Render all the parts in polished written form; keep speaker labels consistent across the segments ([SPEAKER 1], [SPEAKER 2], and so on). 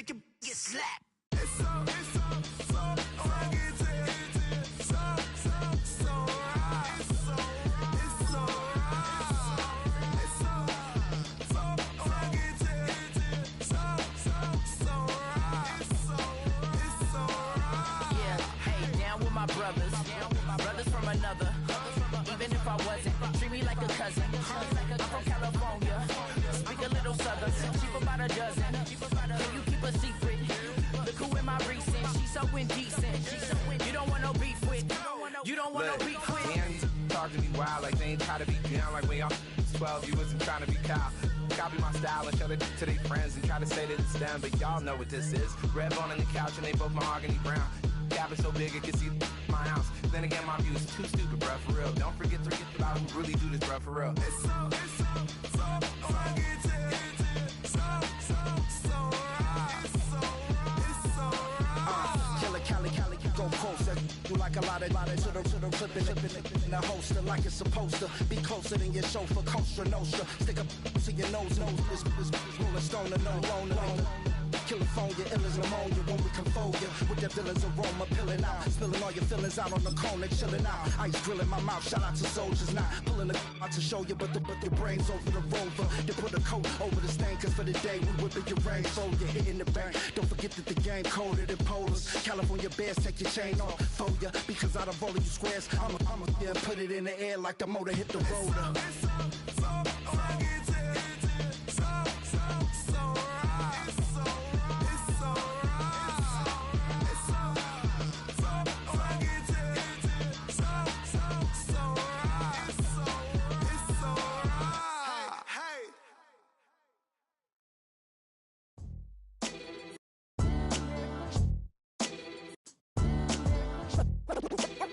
[SPEAKER 1] make it get slapped. Brothers from another. Even if I wasn't, treat me like a cousin. I'm from California, speak a little southern. Cheap about a dozen. Can you keep a secret? Look who in my recent. She's so indecent. You don't want no beef with. You don't want no beef with.
[SPEAKER 2] Damn, you talk to me wild like they ain't try to be down. Like when y'all 12, you wasn't trying to be Kyle. Copy my style and show it to their friends and try to say that it's them, but y'all know what this is. Red bone on the couch and they both mahogany brown. Gap is so big it can see my house. Then again, my view is too stupid, bruh, for real. Don't forget about who really do this, bruh, for real.
[SPEAKER 3] Cali, go post that you like a lot of to the clipping in the holster like it's supposed to be closer than your chauffeur, Costa Nostra. Stick up to your nose, this rolling stone and no. California, ill as pneumonia when we confold you with the villain's aroma, pilling out, spilling all your feelings out on the cone and chilling out. Ice grilling my mouth, shout out to soldiers, not pulling the out to show you, but the brains over the rover. They put a coat over the stain, cause for the day we whipping your rain, so you're hitting the bank. Don't forget that the game coded in polars. California bears, take your chain off for ya, because out of all of you squares, I'm a put it in the air like the motor hit the rotor.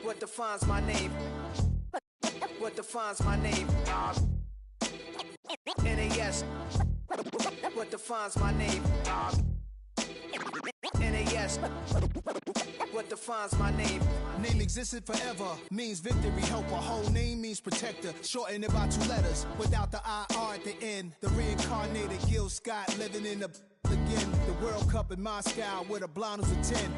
[SPEAKER 1] What defines my name? What defines my name? NAS. What defines my name? NAS. What defines my name?
[SPEAKER 4] Name existed forever, means victory, helper. Whole name means protector, shortened it by 2 letters, without the IR at the end. The reincarnated Gil Scott living in the again. The World Cup in Moscow with a blind who's a 10.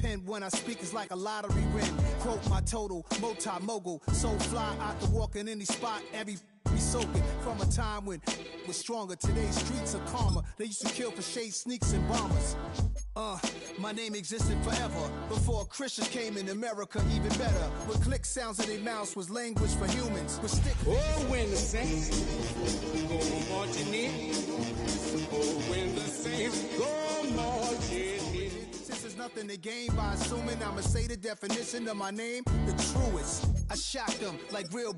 [SPEAKER 4] Pen when I speak is like a lottery win. Quote my total, multi-mogul. So fly out to walk in any spot, every be soaking. From a time when was stronger. Today's streets are calmer. They used to kill for shade sneaks and bombers. My name existed forever. Before Christians came in America, even better. With click sounds in their mouths was language for humans. With stick.
[SPEAKER 5] Oh, when the saints go marching in. Oh, when the saints go marching in.
[SPEAKER 4] Since there's nothing to gain by assuming I'ma say the definition of my name, the truest. I shock them like real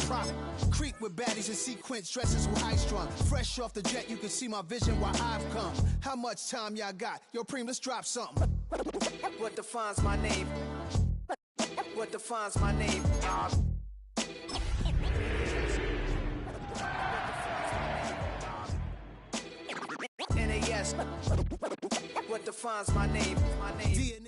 [SPEAKER 4] prop. Creek with baddies in sequence, dresses with high strung. Fresh off the jet, you can see my vision where I've come. How much time y'all got? Yo, Preem, let's drop something.
[SPEAKER 1] What defines my name? What defines my name? NAS. What defines my name? My name.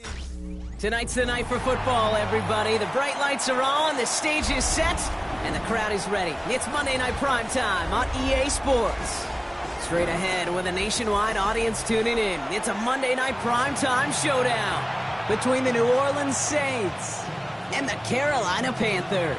[SPEAKER 6] Tonight's the night for football, everybody. The bright lights are on, the stage is set, and the crowd is ready. It's Monday Night Primetime on EA Sports. Straight ahead with a nationwide audience tuning in, it's a Monday Night Primetime showdown between the New Orleans Saints and the Carolina Panthers.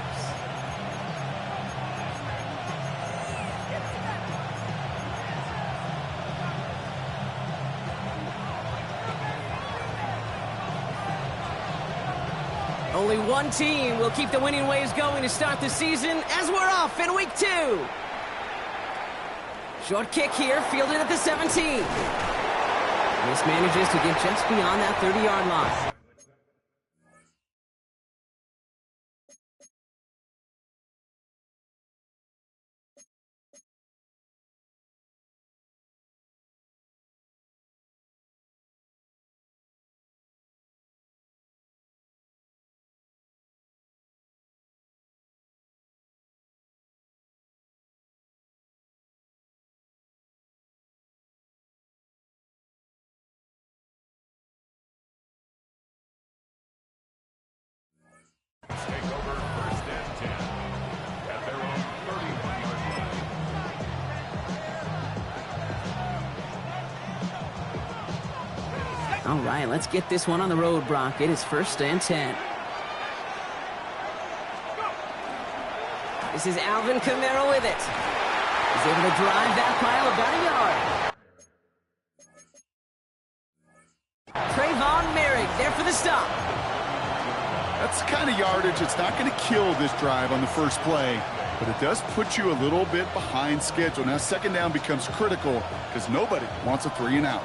[SPEAKER 6] Only one team will keep the winning waves going to start the season as we're off in week 2. Short kick here, fielded at the 17. This manages to get just beyond that 30-yard line. All right, let's get this one on the road, Brock. It is 1st and 10. This is Alvin Kamara with it. He's able to drive that pile about a yard. Trayvon Merrick there for the stop.
[SPEAKER 7] That's the kind of yardage it's not going to kill this drive on the first play, but it does put you a little bit behind schedule. Now 2nd down becomes critical because nobody wants a 3 and out.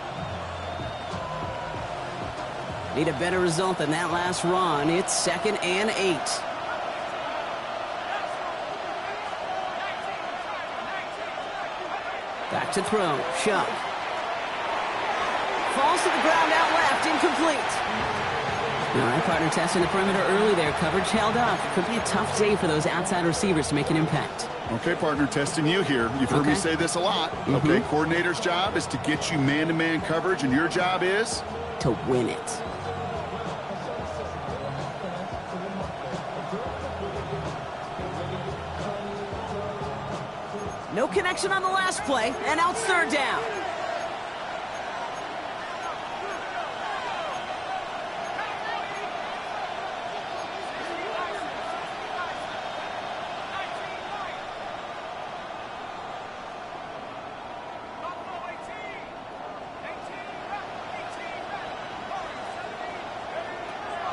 [SPEAKER 6] Need a better result than that last run. It's 2nd and 8. Back to throw. Shuck. Falls to the ground out left. Incomplete. All right, partner testing the perimeter early there. Coverage held up. Could be a tough day for those outside receivers to make an impact.
[SPEAKER 7] Okay, partner, testing you here. You've heard me say this a lot. Okay, coordinator's job is to get you man-to-man coverage, and your job is?
[SPEAKER 6] To win it. No connection on the last play, and now it's 3rd down.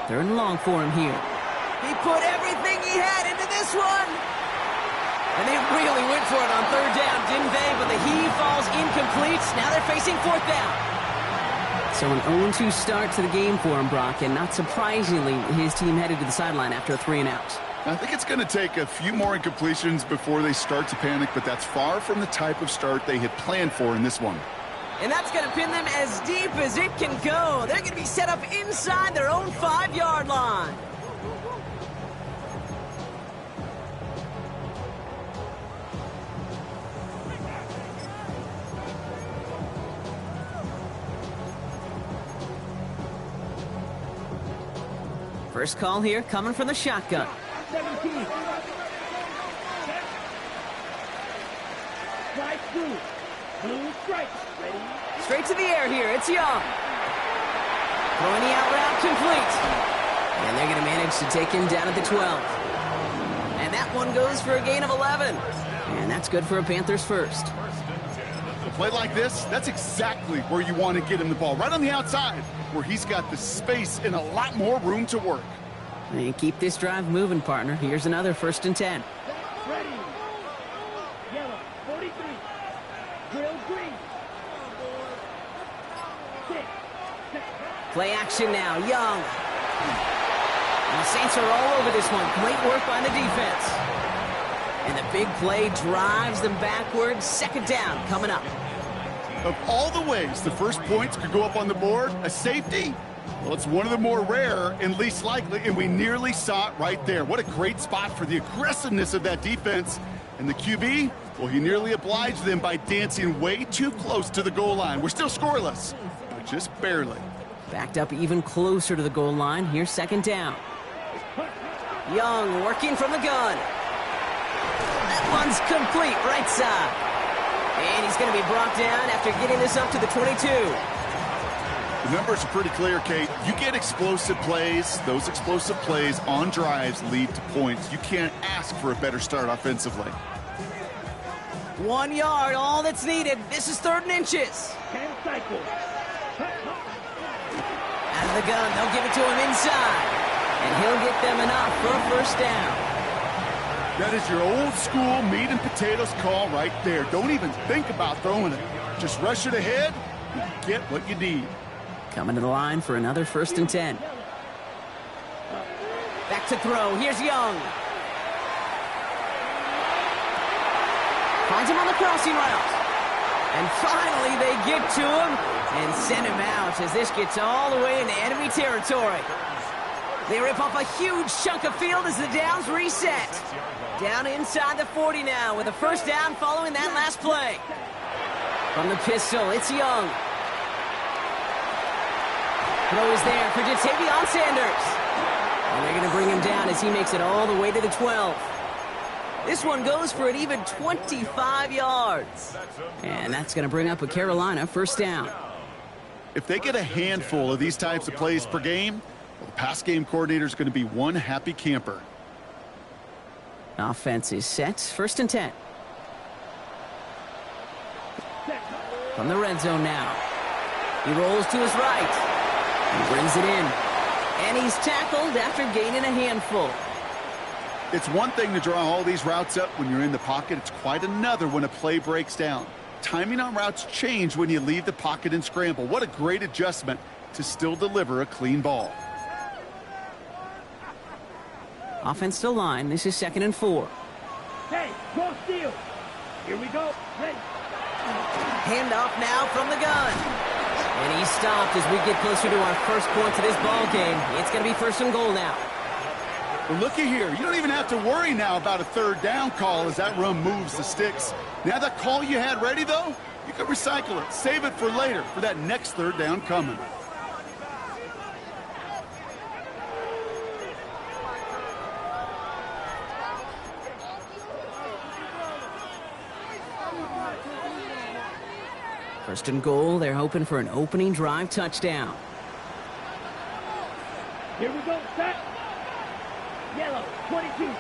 [SPEAKER 6] Third and long for him here. He put everything he had into this one. And they really went for it on 3rd down, didn't they? But the heave falls incomplete. Now they're facing 4th down. So an 0-2 start to the game for him, Brock. And not surprisingly, his team headed to the sideline after a 3 and out.
[SPEAKER 7] I think it's going to take a few more incompletions before they start to panic, but that's far from the type of start they had planned for in this one.
[SPEAKER 6] And that's going to pin them as deep as it can go. They're going to be set up inside their own 5-yard line. First call here coming from the shotgun.
[SPEAKER 8] 17. Strike 2. Blue strikes. Ready?
[SPEAKER 6] Straight to the air here. It's Young. Throwing the out route complete. And they're going to manage to take him down at the 12. And that one goes for a gain of 11. And that's good for a Panthers first.
[SPEAKER 7] A play like this, that's exactly where you want to get him the ball. Right on the outside, where he's got the space and a lot more room to work.
[SPEAKER 6] And keep this drive moving, partner. Here's another 1st and 10.
[SPEAKER 8] Ready. Yellow. 43. Drill green.
[SPEAKER 6] Play action now. Young. And the Saints are all over this one. Great work by the defense. And the big play drives them backwards. 2nd down coming up.
[SPEAKER 7] Of all the ways the first points could go up on the board, a safety, well, it's one of the more rare and least likely, and we nearly saw it right there. What a great spot for the aggressiveness of that defense. And the QB, well, he nearly obliged them by dancing way too close to the goal line. We're still scoreless, but just barely.
[SPEAKER 6] Backed up even closer to the goal line. Here's 2nd down. Young working from the gun. That one's complete, right side. And he's going to be brought down after getting this up to the 22.
[SPEAKER 7] The numbers are pretty clear, Kate. You get explosive plays. Those explosive plays on drives lead to points. You can't ask for a better start offensively.
[SPEAKER 6] 1 yard, all that's needed. This is 3rd and inches.
[SPEAKER 8] 10 cycles.
[SPEAKER 6] Out of the gun, they'll give it to him inside. And he'll get them enough for a 1st down.
[SPEAKER 7] That is your old school meat and potatoes call right there. Don't even think about throwing it. Just rush it ahead and get what you need.
[SPEAKER 6] Coming to the line for another 1st and 10. Back to throw. Here's Young. Finds him on the crossing route. And finally they get to him and send him out as this gets all the way into enemy territory. They rip off a huge chunk of field as the downs reset. Down inside the 40 now with a 1st down following that last play. From the pistol, it's Young. Throw is there for Jatavion Sanders. And they're going to bring him down as he makes it all the way to the 12. This one goes for an even 25 yards. And that's going to bring up a Carolina 1st down.
[SPEAKER 7] If they get a handful of these types of plays per game, well, the pass game coordinator is going to be one happy camper.
[SPEAKER 6] Offense is set. 1st and 10. From the red zone now. He rolls to his right. He brings it in. And he's tackled after gaining a handful.
[SPEAKER 7] It's one thing to draw all these routes up when you're in the pocket. It's quite another when a play breaks down. Timing on routes change when you leave the pocket and scramble. What a great adjustment to still deliver a clean ball.
[SPEAKER 6] Offense to line. This is 2nd and 4.
[SPEAKER 8] Hey, cross steal. Here we go. Ready.
[SPEAKER 6] Handoff now from the gun. And he's stopped as we get closer to our first point to this ball game. It's going to be 1st and goal now.
[SPEAKER 7] Well, looky here. You don't even have to worry now about a 3rd down call as that run moves the sticks. Now that call you had ready, though, you can recycle it. Save it for later for that next 3rd down coming.
[SPEAKER 6] First and goal, they're hoping for an opening drive touchdown.
[SPEAKER 8] Here we go. Set. Yellow, 22.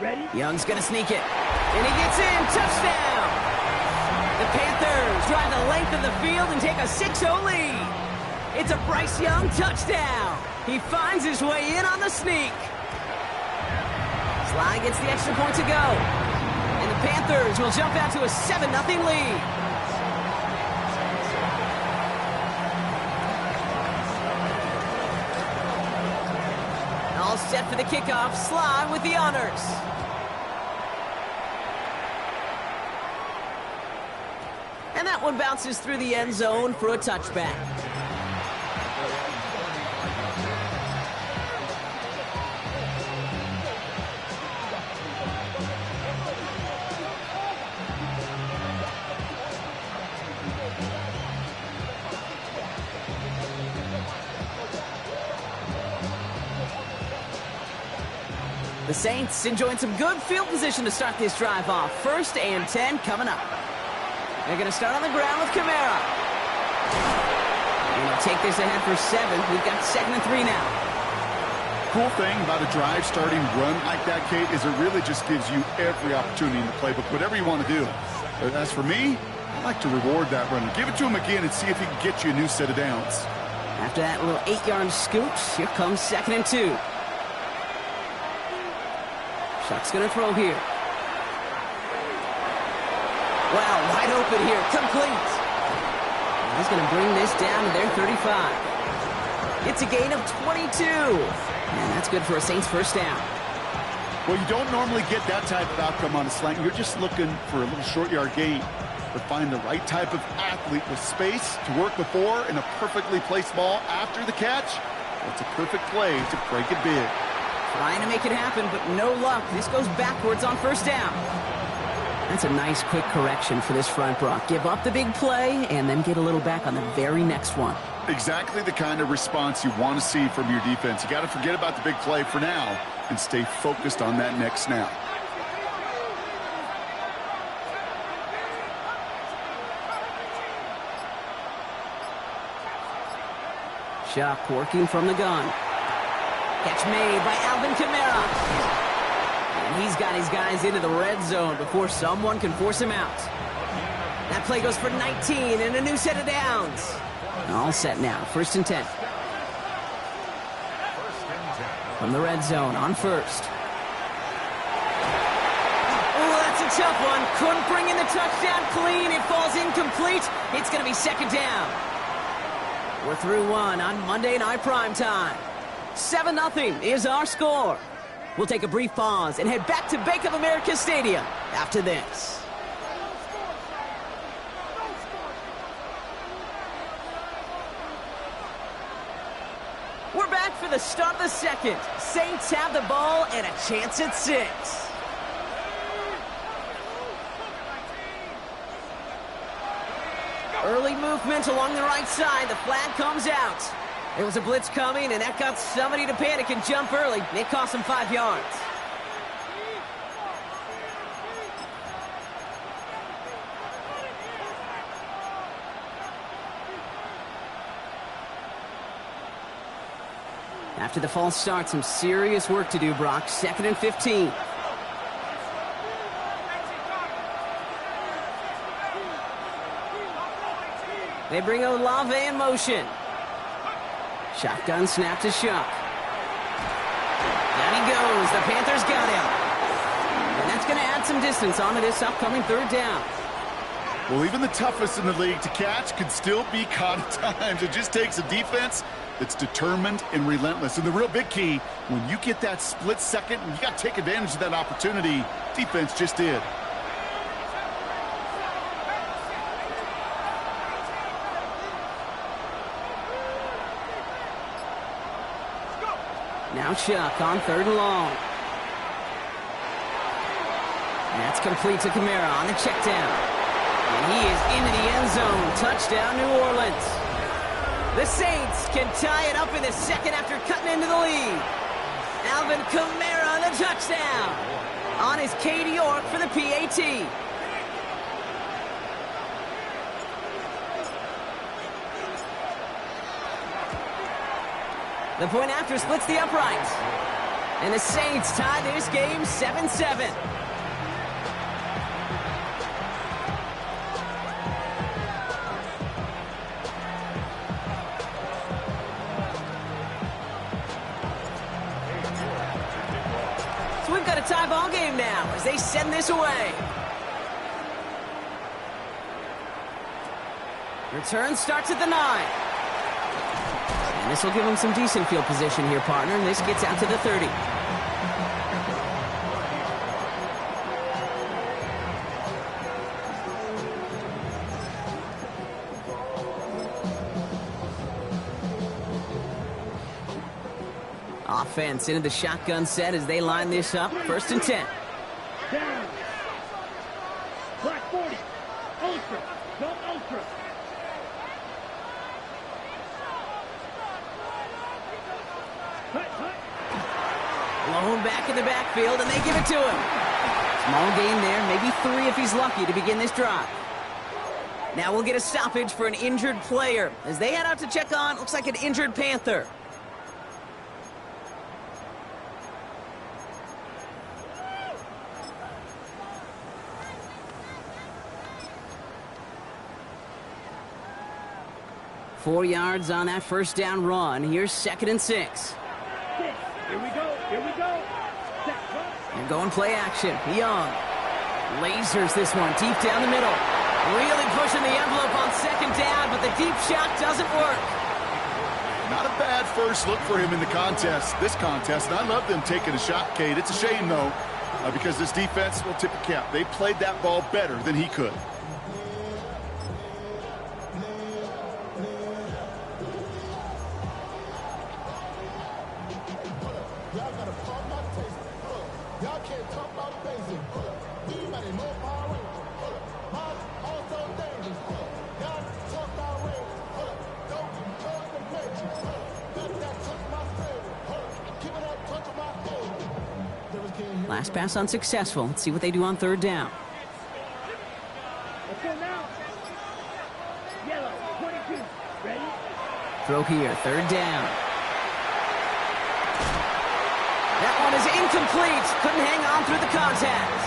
[SPEAKER 8] Ready?
[SPEAKER 6] Young's going to sneak it. And he gets in. Touchdown! The Panthers drive the length of the field and take a 6-0 lead. It's a Bryce Young touchdown. He finds his way in on the sneak. Sly gets the extra point to go. And the Panthers will jump out to a 7-0 lead. All set for the kickoff. Sly with the honors. And that one bounces through the end zone for a touchback. The Saints enjoying some good field position to start this drive off. 1st and 10 coming up. They're going to start on the ground with Kamara. And they'll take this ahead for 7. We've got 2nd and 3 now.
[SPEAKER 7] Cool thing about a drive starting run like that, Kate, is it really just gives you every opportunity in the playbook, whatever you want to do. As for me, I like to reward that runner. Give it to him again and see if he can get you a new set of downs.
[SPEAKER 6] After that little 8-yard scoot, here comes 2nd and 2. Shuck's going to throw here. Wow, wide open here. Complete. He's going to bring this down to their 35. It's a gain of 22. And that's good for a Saints 1st down.
[SPEAKER 7] Well, you don't normally get that type of outcome on a slant. You're just looking for a little short yard gain. But find the right type of athlete with space to work before and a perfectly placed ball after the catch. That's a perfect play to break it big.
[SPEAKER 6] Trying to make it happen, but no luck. This goes backwards on 1st down. That's a nice quick correction for this front, Brock. Give up the big play and then get a little back on the very next one.
[SPEAKER 7] Exactly the kind of response you want to see from your defense. You got to forget about the big play for now and stay focused on that next snap.
[SPEAKER 6] Shuck working from the gun. Catch made by Alvin Kamara. And he's got his guys into the red zone before someone can force him out. That play goes for 19 and a new set of downs. All set now. 1st and 10. From the red zone on 1st. Oh, that's a tough one. Couldn't bring in the touchdown clean. It falls incomplete. It's going to be 2nd down. We're through 1 on Monday Night Primetime. 7-0 is our score. We'll take a brief pause and head back to Bank of America Stadium after this. We're back for the start of the 2nd. Saints have the ball and a chance at 6. Early movement along the right side. The flag comes out. There was a blitz coming, and that got somebody to panic and jump early. It cost them 5 yards. After the false start, some serious work to do, Brock. 2nd and 15. They bring Olave in motion. Shotgun snap to Shuck. Down he goes. The Panthers got him. And that's going to add some distance onto this upcoming 3rd down.
[SPEAKER 7] Well, even the toughest in the league to catch could still be caught at times. It just takes a defense that's determined and relentless. And the real big key, when you get that split second, you got to take advantage of that opportunity. Defense just did.
[SPEAKER 6] Now Chuck on 3rd and long. And that's complete to Kamara on the check down. And he is into the end zone. Touchdown, New Orleans. The Saints can tie it up in the 2nd after cutting into the lead. Alvin Kamara, the touchdown. On his Katie York for the PAT. The point after splits the uprights. And the Saints tie this game 7-7. So we've got a tie ball game now as they send this away. Return starts at the 9. And this will give him some decent field position here, partner, and this gets out to the 30. Offense into the shotgun set as they line this up. 1st and 10.
[SPEAKER 8] Down. Black 40. Ultra. Go ultra.
[SPEAKER 6] Blown back in the backfield, and they give it to him. Small gain there, maybe 3 if he's lucky to begin this drive. Now we'll get a stoppage for an injured player as they head out to check on, looks like an injured Panther. Four yards on that 1st down run. Here's 2nd and 6.
[SPEAKER 8] Here we go. Here we go.
[SPEAKER 6] And going play action. Young lasers this one deep down the middle. Really pushing the envelope on 2nd down, but the deep shot doesn't work.
[SPEAKER 7] Not a bad first look for him in the this contest. And I love them taking a shot, Kate. It's a shame, though, because this defense will tip a cap. They played that ball better than he could.
[SPEAKER 6] Last pass unsuccessful. Let's see what they do on 3rd down.
[SPEAKER 8] Let's go now. Yellow, 22. Ready?
[SPEAKER 6] Throw here, 3rd down. That one is incomplete. Couldn't hang on through the contact.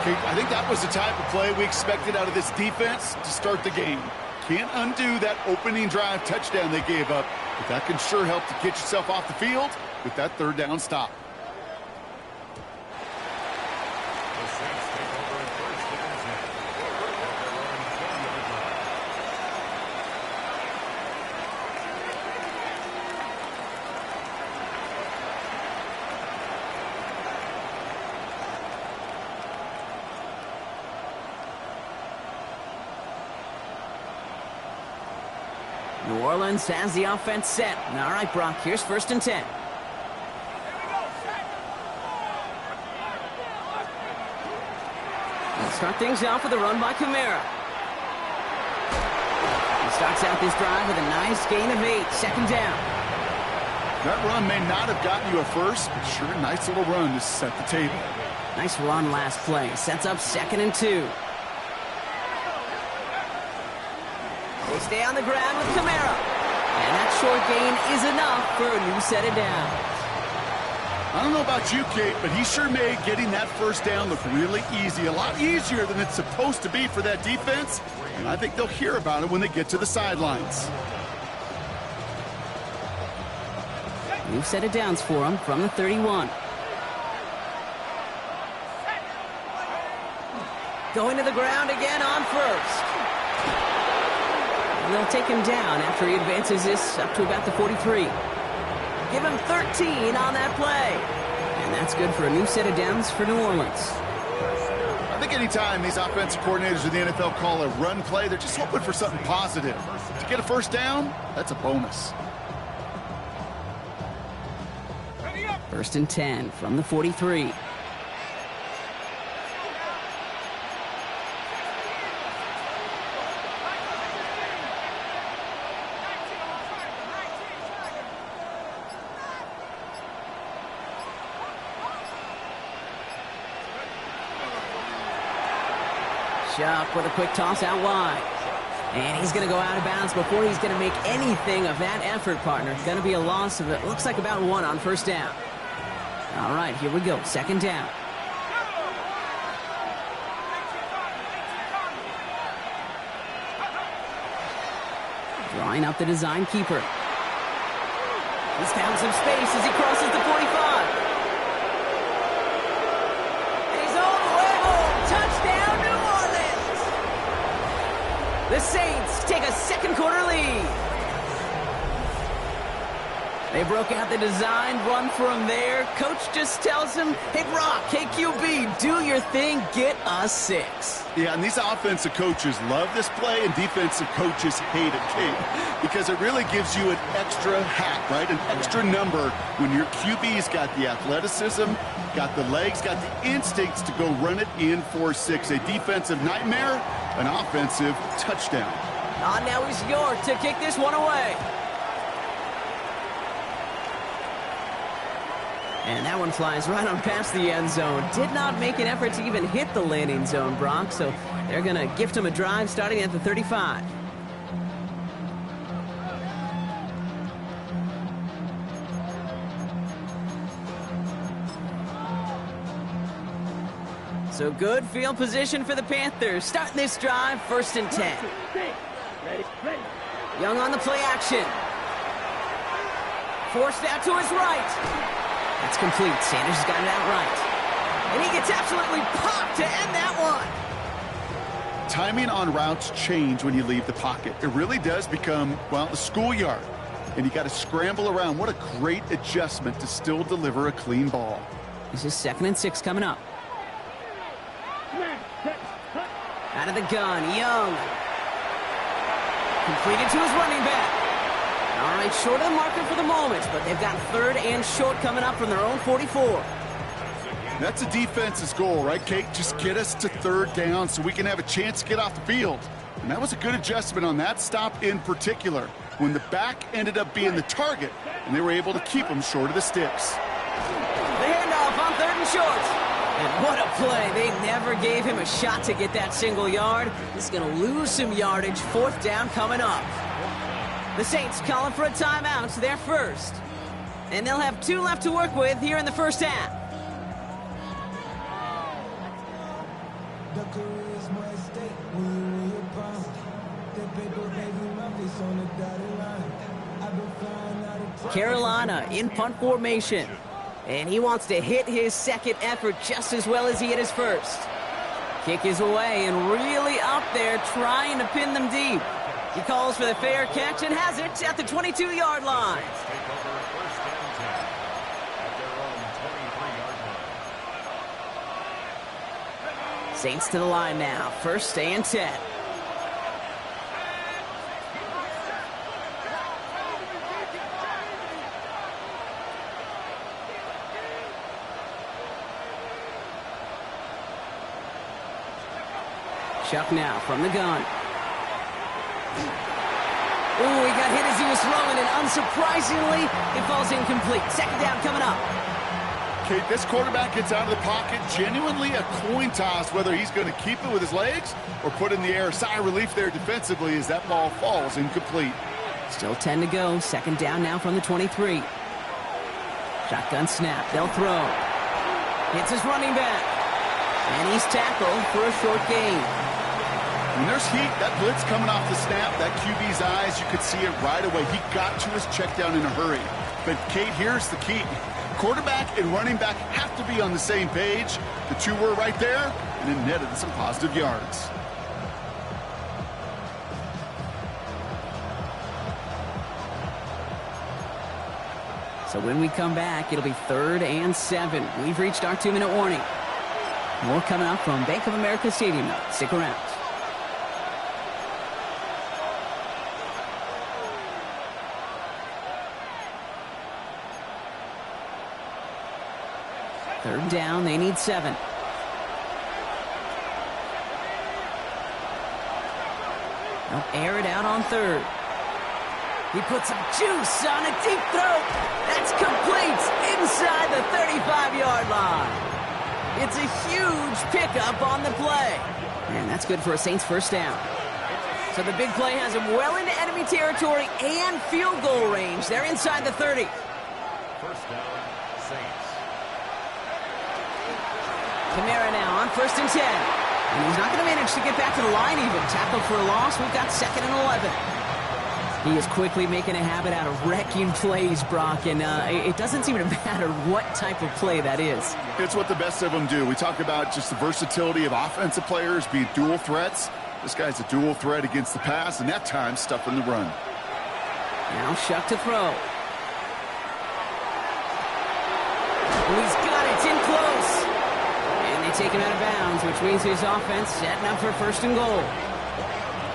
[SPEAKER 7] Okay, I think that was the type of play we expected out of this defense to start the game. Can't undo that opening drive touchdown they gave up, but that can sure help to get yourself off the field with that 3rd down stop.
[SPEAKER 6] New Orleans has the offense set. All right, Brock, here's 1st and 10. Let's start things off with a run by Kamara. He starts out this drive with a nice gain of 8, 2nd down.
[SPEAKER 7] That run may not have gotten you a first, but sure, a nice little run to set the table.
[SPEAKER 6] Nice run last play. Sets up 2nd and 2. They stay on the ground with Kamara. And that short gain is enough for a new set of downs.
[SPEAKER 7] I don't know about you, Kate, but he sure made getting that first down look really easy. A lot easier than it's supposed to be for that defense. And I think they'll hear about it when they get to the sidelines.
[SPEAKER 6] New set of downs for him from the 31. Going to the ground again on first. And they'll take him down after he advances this up to about the 43. Give him 13 on that play. And that's good for a new set of downs for New Orleans.
[SPEAKER 7] I think anytime these offensive coordinators in the NFL call a run play, they're just hoping for something positive. To get a first down, that's a bonus.
[SPEAKER 6] 1st and 10 from the 43. Shuck with a quick toss out wide. And he's going to go out of bounds before he's going to make anything of that effort, partner. Going to be a loss of, it looks like about 1 on first down. All right, here we go. 2nd down. Drawing up the design keeper. He's found some space as he crosses the 45. And he's all the way home. Touchdown, New Orleans. The Saints take a second quarter lead. They broke out the design, run from there. Coach just tells him, hey, Brock, hey, QB, do your thing, get us 6.
[SPEAKER 7] Yeah, and these offensive coaches love this play, and defensive coaches hate it, Kate, because it really gives you an extra hat, right? An extra number when your QB's got the athleticism, got the legs, got the instincts to go run it in for 6. A defensive nightmare, an offensive touchdown.
[SPEAKER 6] Now he's York to kick this one away. And that one flies right on past the end zone. Did not make an effort to even hit the landing zone, Brock. So they're going to gift him a drive starting at the 35. So good field position for the Panthers. Starting this drive, 1st and 10. Young on the play action. Forced out to his right. That's complete. Sanders has got it out right. And he gets absolutely popped to end that one.
[SPEAKER 7] Timing on routes change when you leave the pocket. It really does become, well, the schoolyard. And you got to scramble around. What a great adjustment to still deliver a clean ball.
[SPEAKER 6] This is 2nd and 6 coming up. Out of the gun, Young. Completed to his running back. All right, short of the marker for the moment, but they've got 3rd and short coming up from their own 44.
[SPEAKER 7] That's a defense's goal, right, Kate? Just get us to 3rd down so we can have a chance to get off the field. And that was a good adjustment on that stop in particular, when the back ended up being the target, and they were able to keep him short of the sticks.
[SPEAKER 6] The handoff on 3rd and short. And what a play. They never gave him a shot to get that single yard. He's going to lose some yardage. 4th down coming up. The Saints calling for a timeout, so they're first. And they'll have 2 left to work with here in the first half. Carolina in punt formation. And he wants to hit his second effort just as well as he hit his first. Kick is away and really up there trying to pin them deep. He calls for the fair catch and has it at the 22-yard line. Saints to the line now. 1st and 10. Chuck now from the gun. Ooh, he got hit as he was throwing, and unsurprisingly, it falls incomplete. 2nd down coming up.
[SPEAKER 7] Kate, this quarterback gets out of the pocket, genuinely a coin toss whether he's going to keep it with his legs or put it in the air. Sigh of relief there defensively as that ball falls incomplete.
[SPEAKER 6] Still 10 to go. Second down now from the 23. Shotgun snap. They'll throw. Hits his running back. And he's tackled for a short gain.
[SPEAKER 7] When there's heat, that blitz coming off the snap, that QB's eyes, you could see it right away. He got to his check down in a hurry. But, Kate, here's the key. Quarterback and running back have to be on the same page. The two were right there, and it netted some positive yards.
[SPEAKER 6] So when we come back, it'll be 3rd and 7. We've reached our 2-minute warning. More coming up from Bank of America Stadium now. Stick around. Third down, they need 7. They'll air it out on 3rd. He puts some juice on a deep throw. That's complete inside the 35-yard line. It's a huge pickup on the play. And that's good for a Saints first down. So the big play has him well into enemy territory and field goal range. They're inside the 30.
[SPEAKER 9] First down, Saints.
[SPEAKER 6] Kamara now on 1st and 10. And he's not going to manage to get back to the line even. Tackled for a loss. We've got 2nd and 11. He is quickly making a habit out of wrecking plays, Brock, and it doesn't seem to matter what type of play that is.
[SPEAKER 7] It's what the best of them do. We talk about just the versatility of offensive players being dual threats. This guy's a dual threat against the pass, and that time stuffing the run.
[SPEAKER 6] Now Shuck to throw. He's got it. It's in close. And they take him out of bounds, which means his offense setting up for 1st and goal.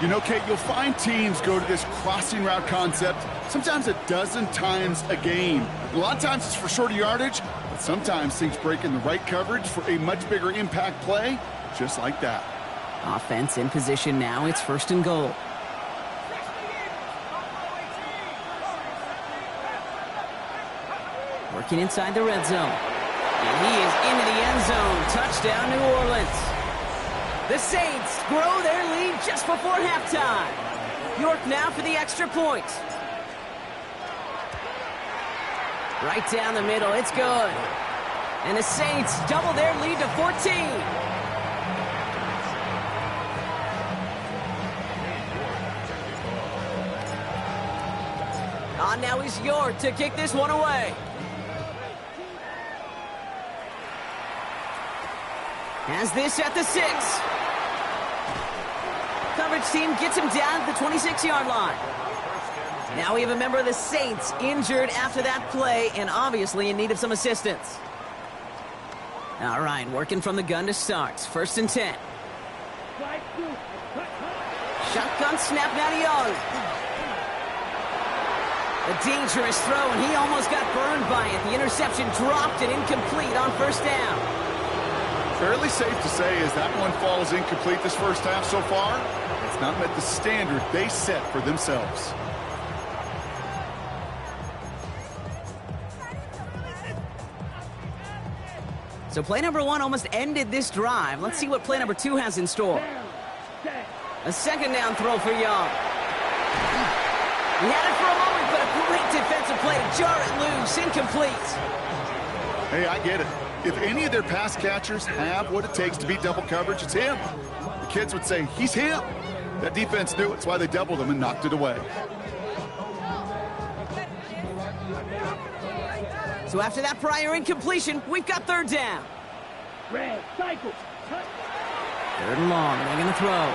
[SPEAKER 7] You know, Kate, you'll find teams go to this crossing route concept sometimes a dozen times a game. A lot of times it's for shorter yardage, but sometimes things break in the right coverage for a much bigger impact play, just like that.
[SPEAKER 6] Offense in position now. It's 1st and goal. Working inside the red zone. And he is into the end zone. Touchdown, New Orleans. The Saints grow their lead just before halftime. York now for the extra point. Right down the middle. It's good. And the Saints double their lead to 14. On now is York to kick this one away. Has this at the 6. Coverage team gets him down at the 26-yard line. Now we have a member of the Saints injured after that play and obviously in need of some assistance. All right, working from the gun to start. 1st and 10. Shotgun snap now to Young. A dangerous throw, and he almost got burned by it. The interception dropped and incomplete on 1st down.
[SPEAKER 7] Fairly safe to say as that one falls incomplete this first half so far, it's not met the standard they set for themselves.
[SPEAKER 6] So play number 1 almost ended this drive. Let's see what play number 2 has in store. A 2nd down throw for Young. He had it for a moment, but a great defensive play to jar it loose. Incomplete.
[SPEAKER 7] Hey, I get it. If any of their pass catchers have what it takes to beat double coverage, it's him. The kids would say, he's him. That defense knew it. It's why they doubled him and knocked it away.
[SPEAKER 6] So after that prior incompletion, we've got 3rd down.
[SPEAKER 8] Red, cycle.
[SPEAKER 6] 3rd and long, they're going to throw.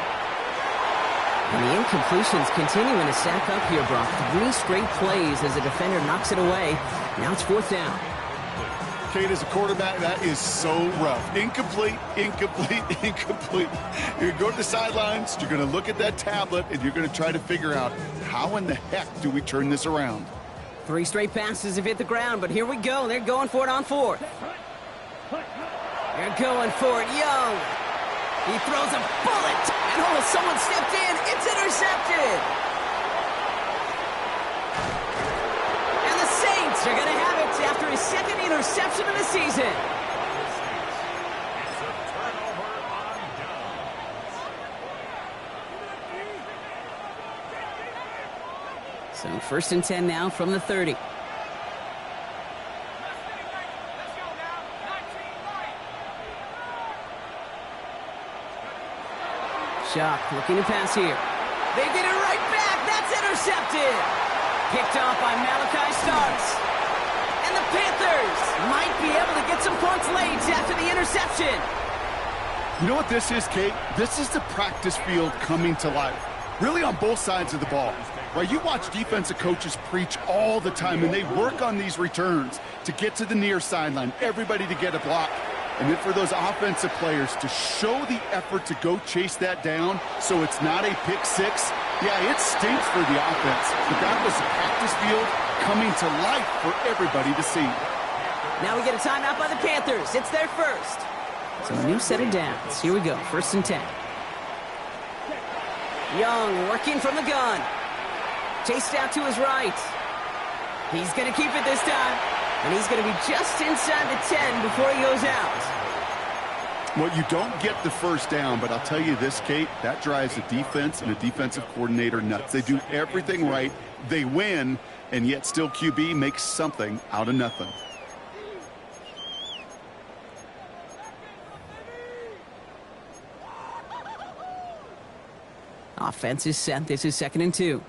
[SPEAKER 6] And the incompletions continuing to stack up here, Brock. 3 straight plays as a defender knocks it away. Now it's 4th down.
[SPEAKER 7] Kate, as a quarterback, that is so rough. Incomplete, incomplete, incomplete. You're going to go to the sidelines, you're going to look at that tablet, and you're going to try to figure out how in the heck do we turn this around.
[SPEAKER 6] 3 straight passes have hit the ground, but here we go. They're going for it on 4th. They're going for it. Young. He throws a bullet. And oh, someone stepped in. It's intercepted. And the Saints are going to have it after his 2nd interception of the season. So 1st and 10 now from the 30. Shock looking to pass here. They get it right back. That's intercepted. Picked off by Malachi Starks. And the Panthers might be able to get some points late after the interception.
[SPEAKER 7] You know what this is, Kate? This is the practice field coming to life. Really on both sides of the ball. Right, you watch defensive coaches preach all the time, and they work on these returns to get to the near sideline, everybody to get a block. And then for those offensive players to show the effort to go chase that down so it's not a pick six, yeah, it stinks for the offense. But that was the practice field coming to life for everybody to see.
[SPEAKER 6] Now we get a timeout by the Panthers. It's their first. So a new set of downs. Here we go, 1st and 10. Young working from the gun. Chased out to his right. He's going to keep it this time. And he's going to be just inside the 10 before he goes out.
[SPEAKER 7] Well, you don't get the first down, but I'll tell you this, Kate, that drives a defense and a defensive coordinator nuts. They do everything right. They win, and yet still QB makes something out of nothing.
[SPEAKER 6] Offense is set. This is 2nd and 2.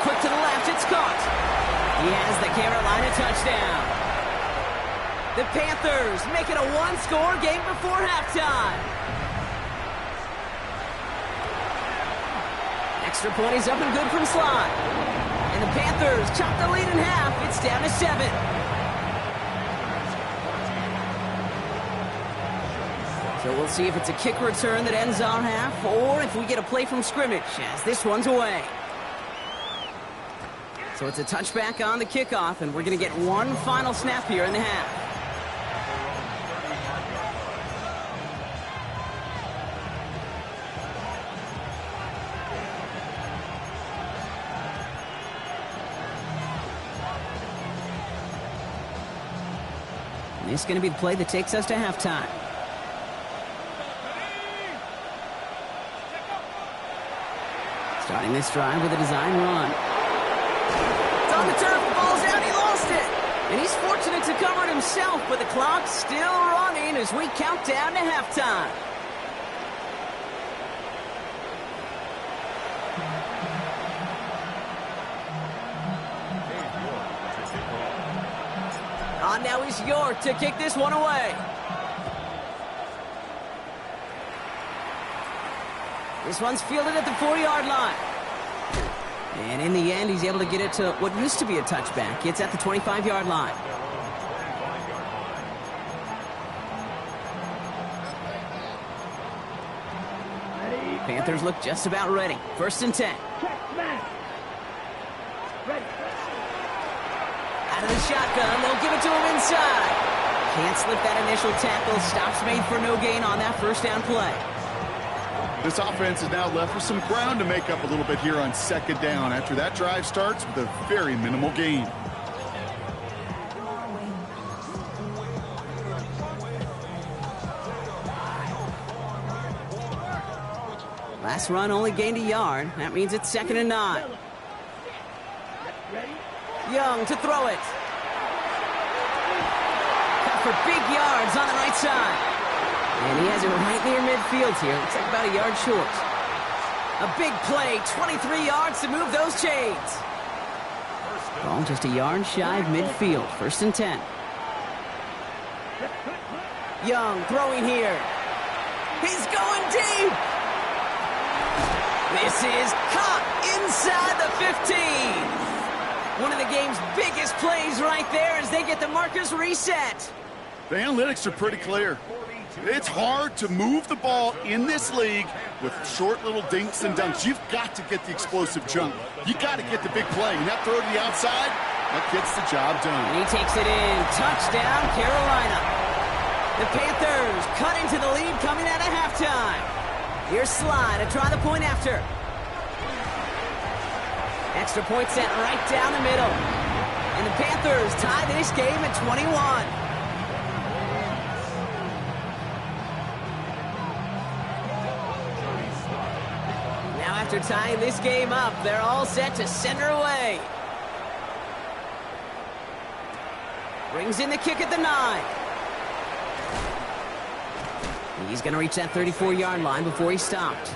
[SPEAKER 6] Quick to the left, it's caught. He has the Carolina touchdown. The Panthers make it a one-score game before halftime. Extra point is up and good from Slide. And the Panthers chop the lead in half. It's down to 7. So we'll see if it's a kick return that ends our half, or if we get a play from scrimmage, as this one's away. So it's a touchback on the kickoff, and we're going to get one final snap here in the half. And this is going to be the play that takes us to halftime. Starting this drive with a design run. It's on the turf, the ball's out, he lost it. And he's fortunate to cover it himself, but the clock's still running as we count down to halftime. Now is York to kick this one away. This one's fielded at the 4-yard line. And in the end, he's able to get it to what used to be a touchback. It's at the 25-yard line. Panthers look just about ready. 1st and 10. Out of the shotgun, they'll give it to him inside. Can't slip that initial tackle. Stops made for no gain on that first down play.
[SPEAKER 7] This offense is now left with some ground to make up a little bit here on 2nd down after that drive starts with a very minimal gain.
[SPEAKER 6] Last run only gained a yard. That means it's 2nd and 9. Young to throw it. Cut for big yards on the right side. And he has it right near midfield here. Looks like about a yard short. A big play, 23 yards to move those chains. Ball just a yard shy of midfield. 1st and 10. Young throwing here. He's going deep. This is caught inside the 15. One of the game's biggest plays right there as they get the markers reset.
[SPEAKER 7] The analytics are pretty clear. It's hard to move the ball in this league with short little dinks and dunks. You've got to get the explosive jump. You got to get the big play. And that throw to the outside, that gets the job done.
[SPEAKER 6] And he takes it in. Touchdown, Carolina. The Panthers cut into the lead coming out of halftime. Here's Slide to try the point after. Extra point set right down the middle. And the Panthers tie this game at 21. after tying this game up. They're all set to send her away. Brings in the kick at the 9. He's going to reach that 34-yard line before he's stopped.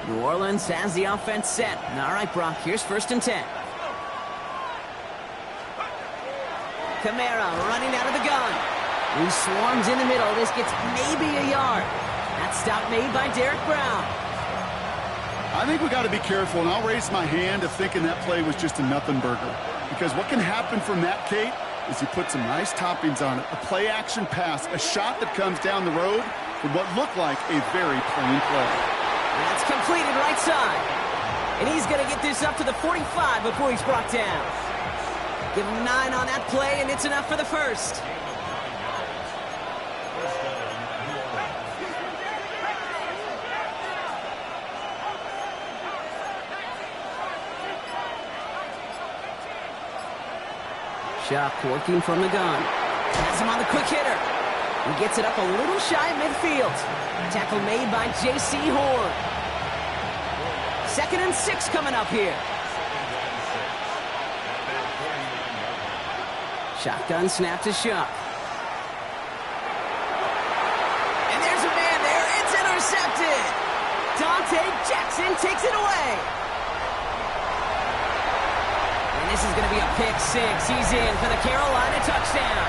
[SPEAKER 6] New Orleans has the offense set. All right, Brock, here's 1st and 10. Kamara running out of the gun. He swarms in the middle. This gets maybe a yard. That stop made by Derek Brown.
[SPEAKER 7] I think we got to be careful, and I'll raise my hand of thinking that play was just a nothing burger. Because what can happen from that, Kate, is you put some nice toppings on it. A play-action pass, a shot that comes down the road from what looked like a very plain play.
[SPEAKER 6] That's completed right side. And he's going to get this up to the 45 before he's brought down. Give him 9 on that play, and it's enough for the first. Shock working from the gun. Has him on the quick hitter. He gets it up a little shy of midfield. Tackle made by J.C. Horn. 2nd and 6 coming up here. Shotgun snap to Shock. And there's a man there. It's intercepted. Dante Jackson takes it away. And this is going to be a pick 6. He's in for the Carolina touchdown.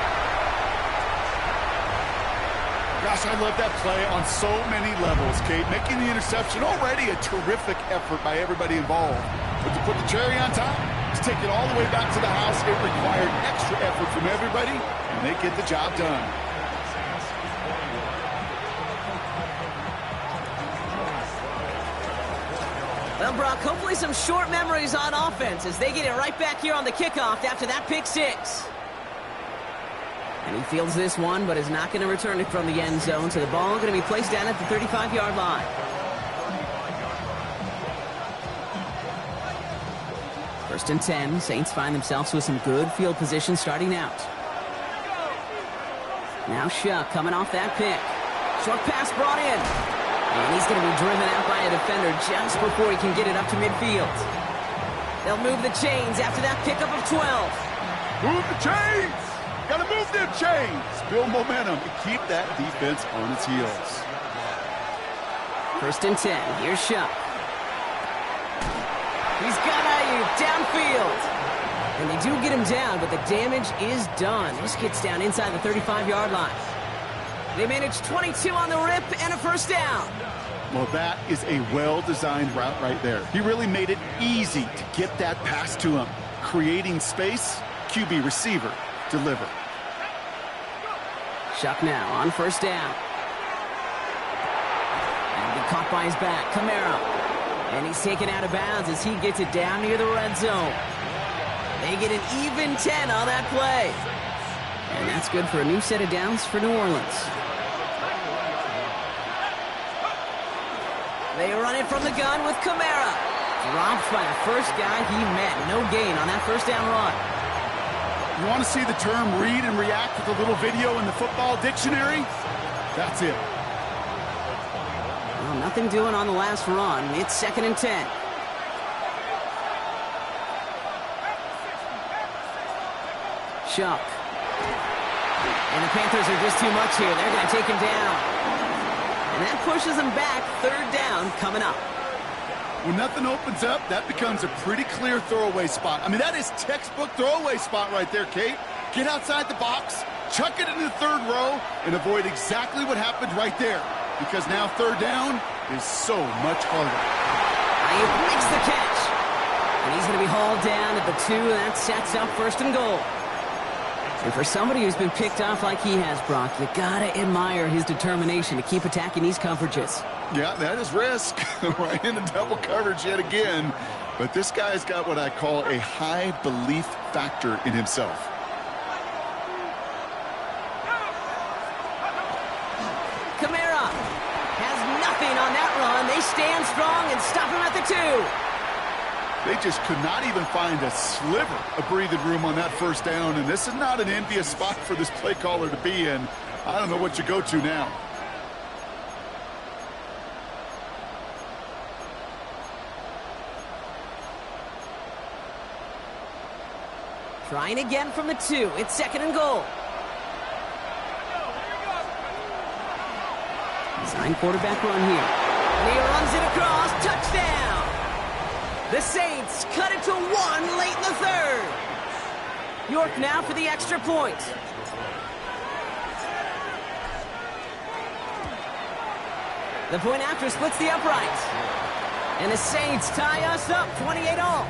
[SPEAKER 7] Gosh, I love that play on so many levels, Kate. Making the interception already a terrific effort by everybody involved. But to put the cherry on top, to take it all the way back to the house, it required extra effort from everybody, and they get the job done.
[SPEAKER 6] Well, Brock, hopefully some short memories on offense as they get it right back here on the kickoff after that pick 6. And he fields this one, but is not going to return it from the end zone, so the ball going to be placed down at the 35-yard line. First and 10, Saints find themselves with some good field position starting out. Now Shuck coming off that pick. Short pass brought in. And he's going to be driven out by a defender just before he can get it up to midfield. They'll move the chains after that pickup of 12.
[SPEAKER 7] Move the chains! Gotta move them chains! Build momentum and keep that defense on its heels.
[SPEAKER 6] First and 10, here's Shuck. He's got Ayuk downfield. And they do get him down, but the damage is done. This gets down inside the 35-yard line. They manage 22 on the rip and a first down.
[SPEAKER 7] Well, that is a well-designed route right there. He really made it easy to get that pass to him. Creating space, QB receiver, deliver.
[SPEAKER 6] Shuck now on first down. And be caught by his back, Kamara. And he's taken out of bounds as he gets it down near the red zone. They get an even 10 on that play. And that's good for a new set of downs for New Orleans. They run it from the gun with Kamara. Dropped by the first guy he met. No gain on that first down run.
[SPEAKER 7] You want to see the term read and react with a little video in the football dictionary? That's it.
[SPEAKER 6] Well, nothing doing on the last run. It's 2nd and 10. Shuck. And the Panthers are just too much here. They're going to take him down. And that pushes him back. 3rd down coming up.
[SPEAKER 7] When nothing opens up, that becomes a pretty clear throwaway spot. I mean, that is textbook throwaway spot right there, Kate. Get outside the box, chuck it into the 3rd row, and avoid exactly what happened right there. Because now 3rd down is so much harder.
[SPEAKER 6] Ayuk makes the catch. And he's going to be hauled down at the 2, and that sets up 1st and goal. And for somebody who's been picked off like he has, Brock, you gotta admire his determination to keep attacking these coverages.
[SPEAKER 7] Yeah, that is risk. Right into double coverage yet again. But this guy's got what I call a high belief factor in himself.
[SPEAKER 6] Kamara has nothing on that run. They stand strong and stop him at the 2. 2nd and 10.
[SPEAKER 7] 2
[SPEAKER 6] Kamara
[SPEAKER 7] They just could not even find a sliver of breathing room on that first down, and this is not an envious spot for this play caller to be in. I don't know what you go to now.
[SPEAKER 6] Trying again from the 2. It's 2nd and goal. Design quarterback run here. And he runs it across. Touchdown! The Saints cut it to 1 late in the 3rd. York now for the extra point. The point after splits the uprights. And the Saints tie us up 28-all.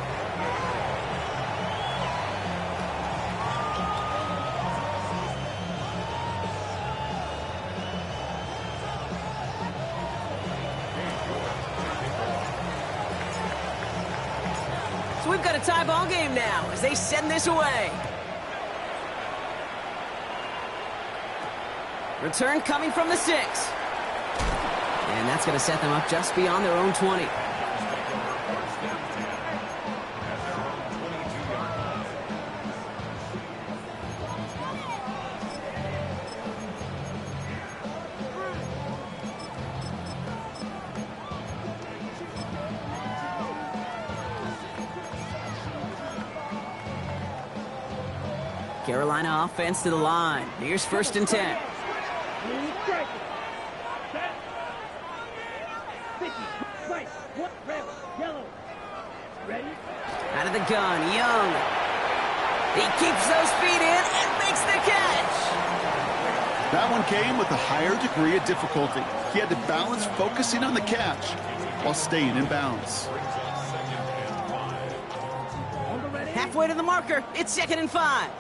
[SPEAKER 6] So we've got a tie ball game now as they send this away. Return coming from the 6. And that's going to set them up just beyond their own 20. Carolina offense to the line. Here's 1st and 10. Out of the gun, Young. He keeps those feet in and makes the catch.
[SPEAKER 7] That one came with a higher degree of difficulty. He had to balance focusing on the catch while staying in bounds.
[SPEAKER 6] Halfway to the marker. It's 2nd and 5.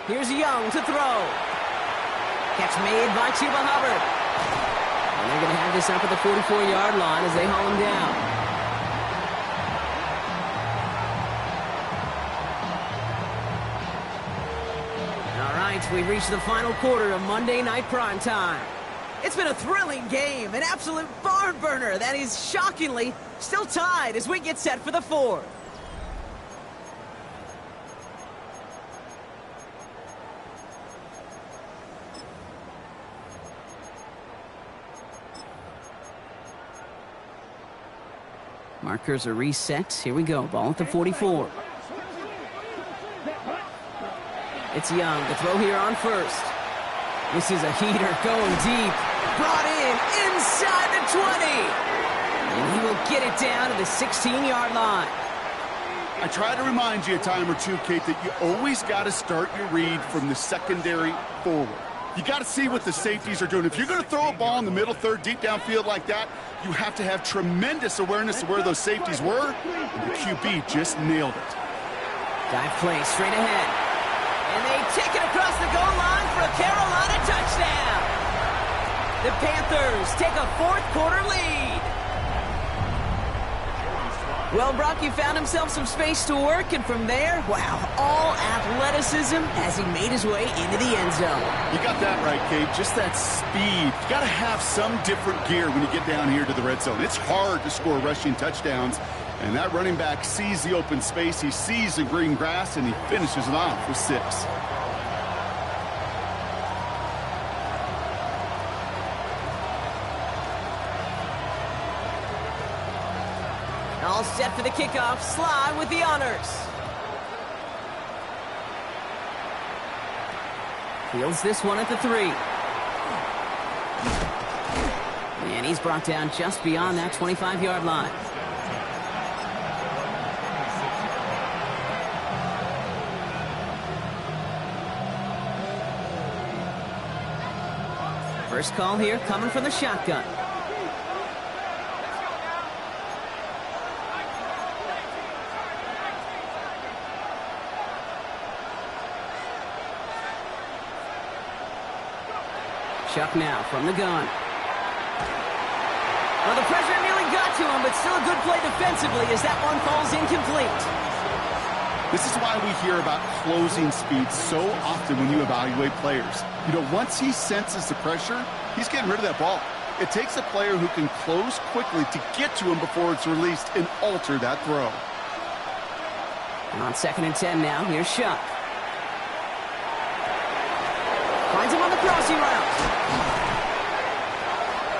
[SPEAKER 6] Here's Young to throw. Catch made by Chuba Hubbard. And they're going to have this up at the 44-yard line as they haul him down. All right, we've reached the final quarter of Monday Night Primetime. It's been a thrilling game, an absolute barn burner that is shockingly still tied as we get set for the 4th. Markers are reset. Here we go. Ball at the 44. It's Young to throw here on 1st. This is a heater going deep. Brought in inside the 20. And he will get it down to the 16-yard line.
[SPEAKER 7] I try to remind you a time or two, Kate, that you always got to start your read from the secondary forward. You got to see what the safeties are doing. If you're going to throw a ball in the middle 3rd, deep downfield like that, you have to have tremendous awareness of where those safeties were. And the QB just nailed it.
[SPEAKER 6] Dive play straight ahead. And they take it across the goal line for a Carolina touchdown. The Panthers take a 4th quarter lead. Well, Brock, you found himself some space to work, and from there, wow, all athleticism as he made his way into the end zone.
[SPEAKER 7] You got that right, Kate. Just that speed. You got to have some different gear when you get down here to the red zone. It's hard to score rushing touchdowns, and that running back sees the open space, he sees the green grass, and he finishes it off with 6.
[SPEAKER 6] All set for the kickoff. Sly with the honors. Fields this one at the 3. And he's brought down just beyond that 25-yard line. First call here coming from the shotgun. Chuck now from the gun. Well, the pressure nearly got to him, but still a good play defensively as that one falls incomplete.
[SPEAKER 7] This is why we hear about closing speed so often when you evaluate players. You know, once he senses the pressure, he's getting rid of that ball. It takes a player who can close quickly to get to him before it's released and alter that throw.
[SPEAKER 6] On 2nd and 10 now, here's Shuck. Finds him on the crossing route.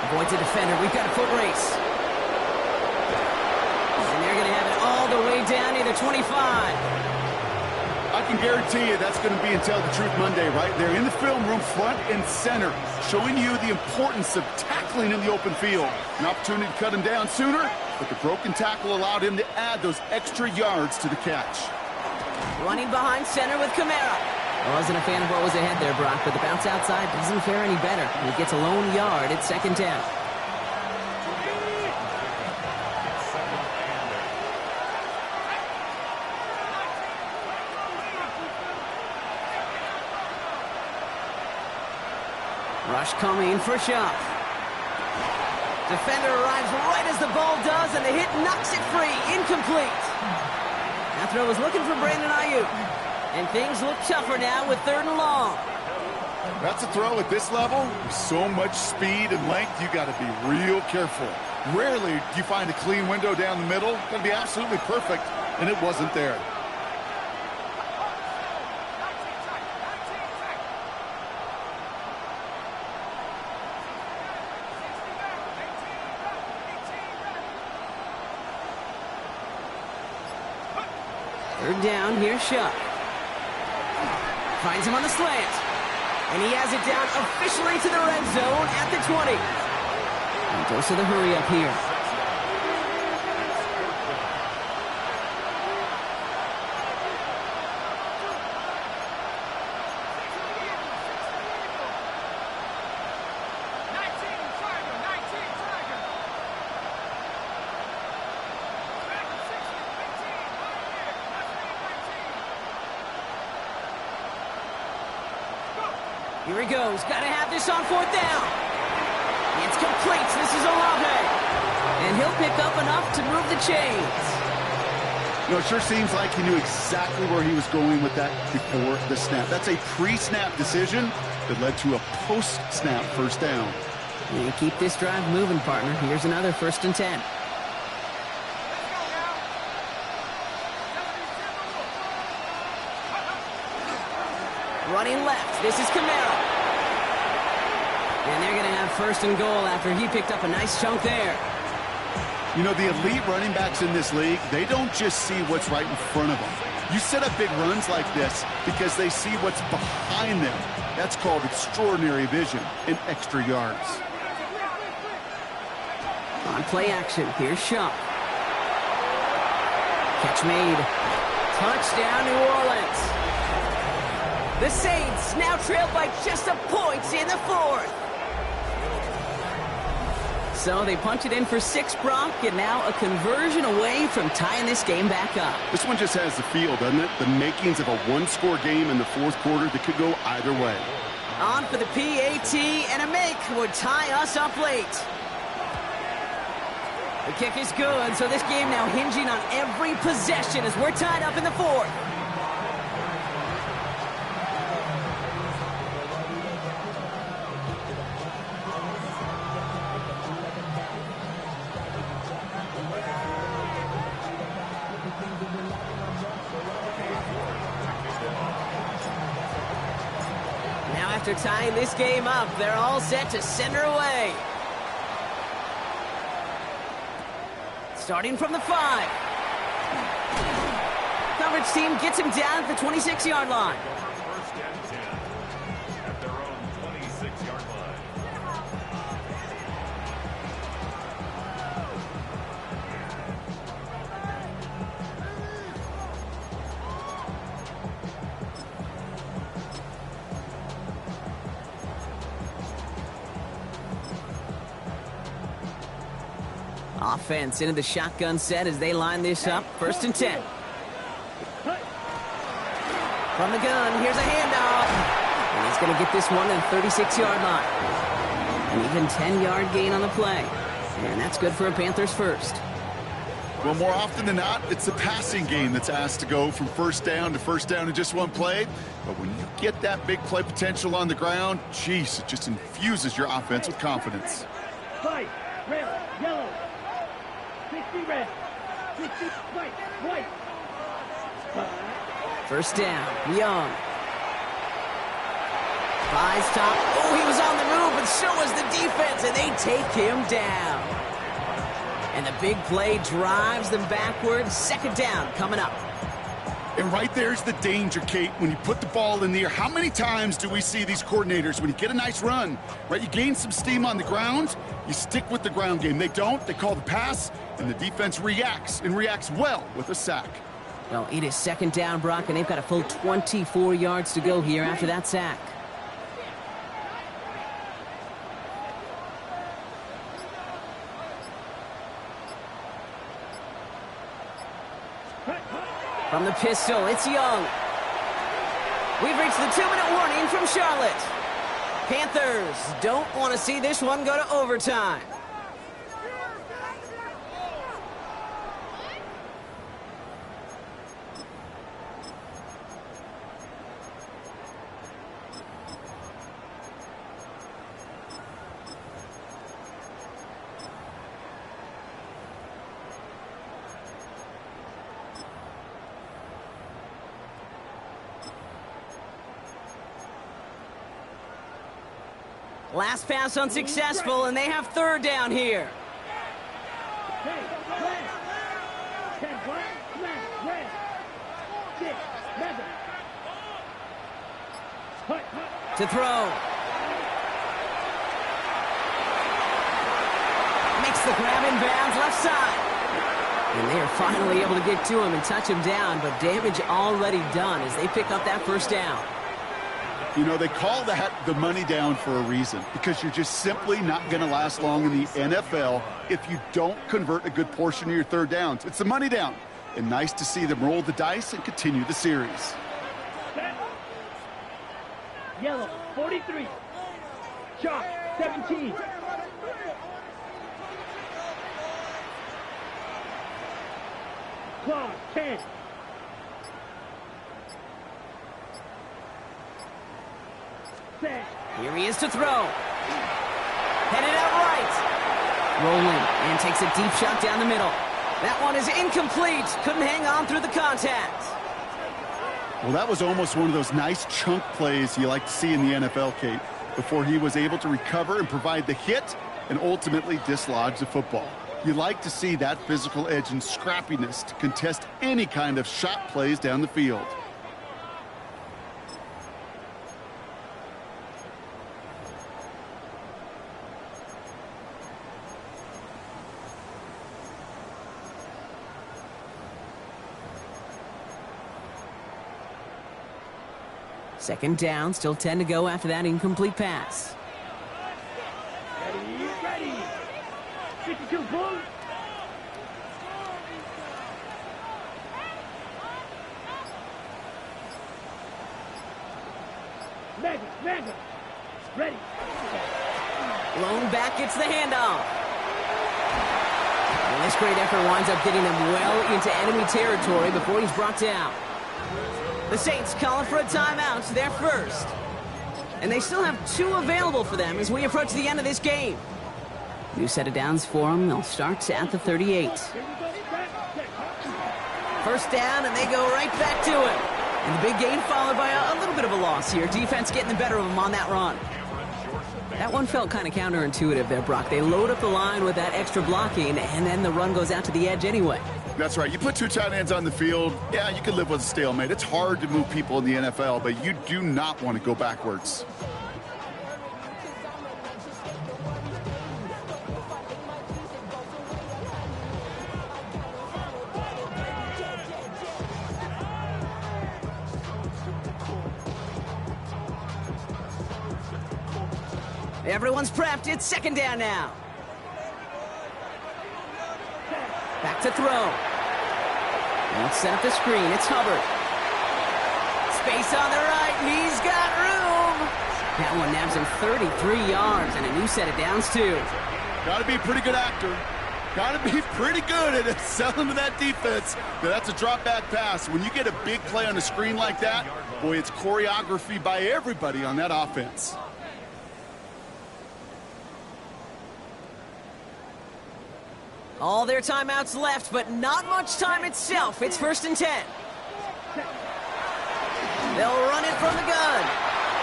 [SPEAKER 6] Avoids a defender. We've got a foot race. And they're going to have it all the way down near the 25.
[SPEAKER 7] I can guarantee you that's going to be in Tell the Truth Monday right there in the film room, front and center, showing you the importance of tackling in the open field. An opportunity to cut him down sooner, but the broken tackle allowed him to add those extra yards to the catch.
[SPEAKER 6] Running behind center with Kamara. I wasn't a fan of what was ahead there, Brock, but the bounce outside doesn't fare any better. He gets a lone yard at 2nd down. Rush coming for Shuck. Defender arrives right as the ball does, and the hit knocks it free. Incomplete. That throw was looking for Brandon Ayuk. And things look tougher now with 3rd and long.
[SPEAKER 7] That's a throw at this level. With so much speed and length, you got to be real careful. Rarely do you find a clean window down the middle. Going to be absolutely perfect, and it wasn't there.
[SPEAKER 6] Third down, here's Shuck. Finds him on the slant. And he has it down officially to the red zone at the 20. And goes to the hurry up here. Here he goes. Got to have this on 4th down. It's complete. This is Olave. And he'll pick up enough to move the chains.
[SPEAKER 7] You know, it sure seems like he knew exactly where he was going with that before the snap. That's a pre-snap decision that led to a post-snap 1st down.
[SPEAKER 6] And keep this drive moving, partner. Here's another 1st and 10. Running left. This is Kamara. And they're going to have 1st and goal after he picked up a nice chunk there.
[SPEAKER 7] You know, the elite running backs in this league, they don't just see what's right in front of them. You set up big runs like this because they see what's behind them. That's called extraordinary vision and extra yards.
[SPEAKER 6] On play action, here's Shuck. Catch made. Touchdown, New Orleans. The Saints now trail by just a point in the 4th. So they punch it in for 6, Brock, and now a conversion away from tying this game back up.
[SPEAKER 7] This one just has the feel, doesn't it? The makings of a one-score game in the 4th quarter that could go either way.
[SPEAKER 6] On for the PAT, and a make would tie us up late. The kick is good, so this game now hinging on every possession as we're tied up in the 4th. After tying this game up, they're all set to center away. Starting from the 5. Coverage team gets him down at the 26-yard line.
[SPEAKER 9] 1st and 10 at their own 26-yard line.
[SPEAKER 6] Offense into the shotgun set as they line this up. 1st and 10. From the gun, here's a handoff. And he's going to get this one at the 36-yard line. An even 10-yard gain on the play. And that's good for a Panthers 1st.
[SPEAKER 7] Well, more often than not, it's the passing game that's asked to go from 1st down to 1st down in just one play. But when you get that big play potential on the ground, geez, it just infuses your offense with confidence.
[SPEAKER 8] White, red, yellow. 60 red, 60 white, white.
[SPEAKER 6] First down, Young. Buys top. Oh, he was on the move, but so was the defense, and they take him down. And the big play drives them backwards. Second down coming up.
[SPEAKER 7] And right there's the danger, Kate. When you put the ball in the air, how many times do we see these coordinators, when you get a nice run, right, you gain some steam on the ground, you stick with the ground game. They don't. They call the pass, and the defense reacts, and reacts well with a sack.
[SPEAKER 6] Well, it is second down, Brock, and they've got a full 24 yards to go here after that sack. From the pistol, it's Young. We've reached the 2-minute warning from Charlotte. Panthers don't want to see this one go to overtime. Last pass unsuccessful, and they have third down here. To throw. Makes the grab in bounds left side. And they are finally able to get to him and touch him down, but damage already done as they pick up that first down.
[SPEAKER 7] You know, they call that the money down for a reason, because you're just simply not going to last long in the NFL if you don't convert a good portion of your third downs. It's the money down. And nice to see them roll the dice and continue the series.
[SPEAKER 8] Yellow, 43. Chalk, 17. Claw, 10.
[SPEAKER 6] Here he is to throw. Headed out right. Rolling and takes a deep shot down the middle. That one is incomplete. Couldn't hang on through the contact.
[SPEAKER 7] Well, that was almost one of those nice chunk plays you like to see in the NFL, Kate, before he was able to recover and provide the hit and ultimately dislodge the football. You like to see that physical edge and scrappiness to contest any kind of shot plays down the field.
[SPEAKER 6] Second down, still 10 to go after that incomplete pass.
[SPEAKER 8] Ready. 52 Bulls. Mega. Ready.
[SPEAKER 6] Lone back gets the handoff. And this great effort winds up getting them well into enemy territory before he's brought down. The Saints calling for a timeout, their first. And they still have 2 available for them as we approach the end of this game. New set of downs for them. They'll start at the 38. First down, and they go right back to it. And the big gain followed by a little bit of a loss here. Defense getting the better of them on that run. That one felt kind of counterintuitive there, Brock. They load up the line with that extra blocking, and then the run goes out to the edge anyway.
[SPEAKER 7] That's right. You put 2 tight ends on the field, yeah, you can live with a stalemate. It's hard to move people in the NFL, but you do not want to go backwards.
[SPEAKER 6] Everyone's prepped. It's second down now. Back to throw. Let's set up the screen. It's Hubbard. Space on the right. He's got room. That one nabs him 33 yards and a new set of downs, too.
[SPEAKER 7] Got to be a pretty good actor. Got to be pretty good at selling to that defense. That's a drop back pass. When you get a big play on a screen like that, boy, it's choreography by everybody on that offense.
[SPEAKER 6] All their timeouts left, but not much time itself. It's 1st and 10. They'll run it from the gun.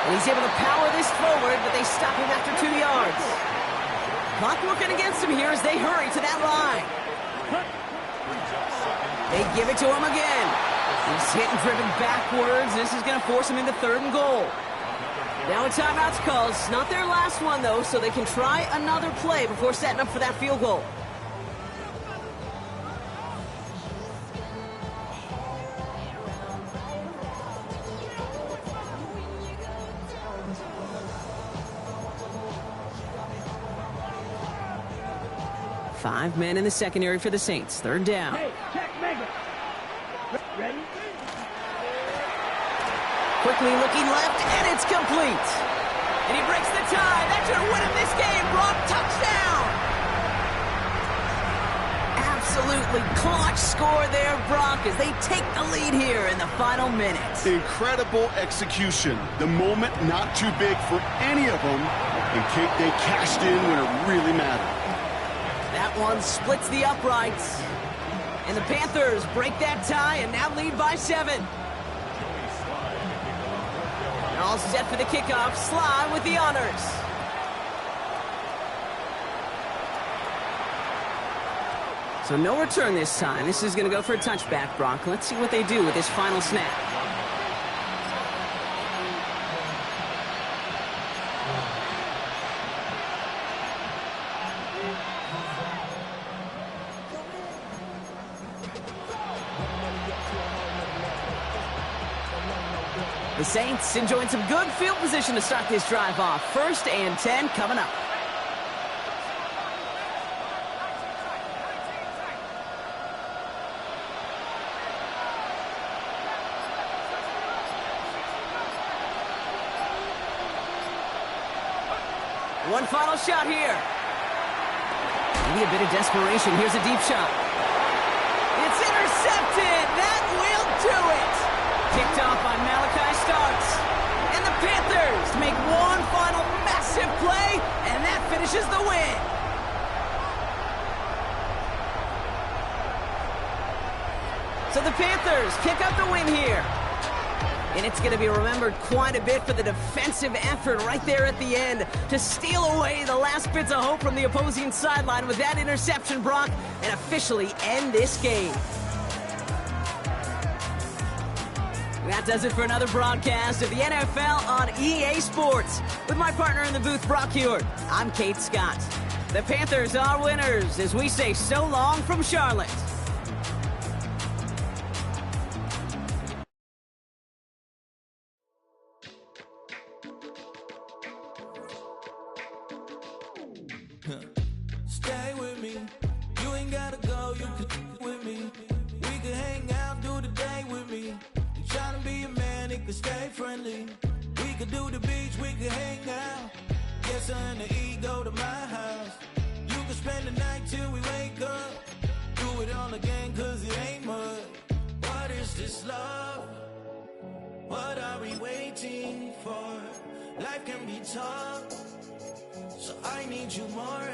[SPEAKER 6] And he's able to power this forward, but they stop him after 2 yards. Clock working against him here as they hurry to that line. They give it to him again. He's hit and driven backwards. This is going to force him into 3rd and goal. Now a timeout's called. It's not their last one, though, so they can try another play before setting up for that field goal. Five men in the secondary for the Saints. 3rd down.
[SPEAKER 8] Hey, check Mega. Ready?
[SPEAKER 6] Quickly looking left, and it's complete. And he breaks the tie. That should win him this game. Brock, touchdown. Absolutely clutch score there, Brock, as they take the lead here in the final minutes.
[SPEAKER 7] Incredible execution. The moment not too big for any of them, and they cashed in when it really mattered.
[SPEAKER 6] That one splits the uprights. And the Panthers break that tie and now lead by 7. All set for the kickoff. Sly with the honors. So no return this time. This is going to go for a touchback, Brock. Let's see what they do with this final snap. The Saints enjoying some good field position to start this drive off. 1st and 10 coming up. One final shot here. Maybe a bit of desperation. Here's a deep shot. It's intercepted. That will do it. Kicked off by Malachi Starks. And the Panthers make one final massive play, and that finishes the win. So the Panthers pick up the win here. And it's going to be remembered quite a bit for the defensive effort right there at the end to steal away the last bits of hope from the opposing sideline with that interception, Brock, and officially end this game. That does it for another broadcast of the NFL on EA Sports. With my partner in the booth, Brock Heward, I'm Kate Scott. The Panthers are winners as we say so long from Charlotte.
[SPEAKER 10] Stay with me. You ain't gotta go, you can with me. We can hang out, do the day with me. You tryna be a man, it can stay friendly. We could do the beach, we could hang out. Get something to eat, go to my house. You can spend the night till we wake up. Do it all again, cause it ain't much. What is this love? What are we waiting for? Life can be tough, so I need you more.